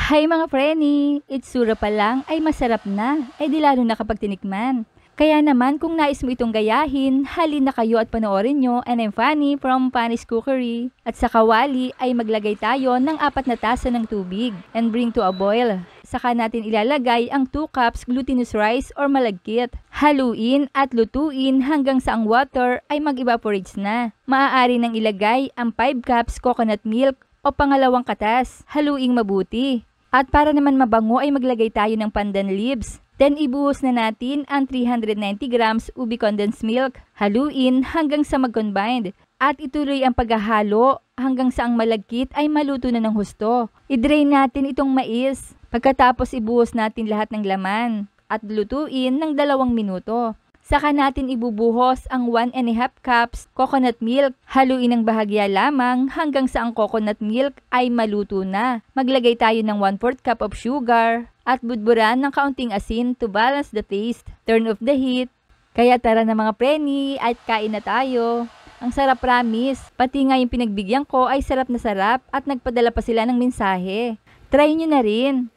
Hi mga preni! Itsura pa lang ay masarap na, di lalo na kapag tinikman. Kaya naman kung nais mo itong gayahin, halina kayo at panoorin nyo. And I'm Fanny from Fanny's Cookery. At sa kawali ay maglagay tayo ng 4 na tasa ng tubig and bring to a boil. Saka natin ilalagay ang 2 cups glutinous rice or malagkit. Haluin at lutuin hanggang sa ang water ay mag-evaporates na. Maaari nang ilagay ang 5 cups coconut milk o pangalawang katas. Haluing mabuti. At para naman mabango ay maglagay tayo ng pandan leaves. Then ibuhos na natin ang 390 grams ubi condensed milk. Haluin hanggang sa mag-combined. At ituloy ang paghahalo hanggang sa ang malagkit ay maluto na ng husto. I-drain natin itong mais. Pagkatapos ibuhos natin lahat ng laman. At lutuin ng 2 minuto. Saka natin ibubuhos ang 1½ cups coconut milk. Haluin ng bahagya lamang hanggang sa ang coconut milk ay maluto na. Maglagay tayo ng 1/4 cup of sugar at budburan ng kaunting asin to balance the taste. Turn off the heat. Kaya tara na mga preni at kain na tayo. Ang sarap promise. Pati nga yung pinagbigyan ko ay sarap na sarap at nagpadala pa sila ng mensahe. Try nyo na rin.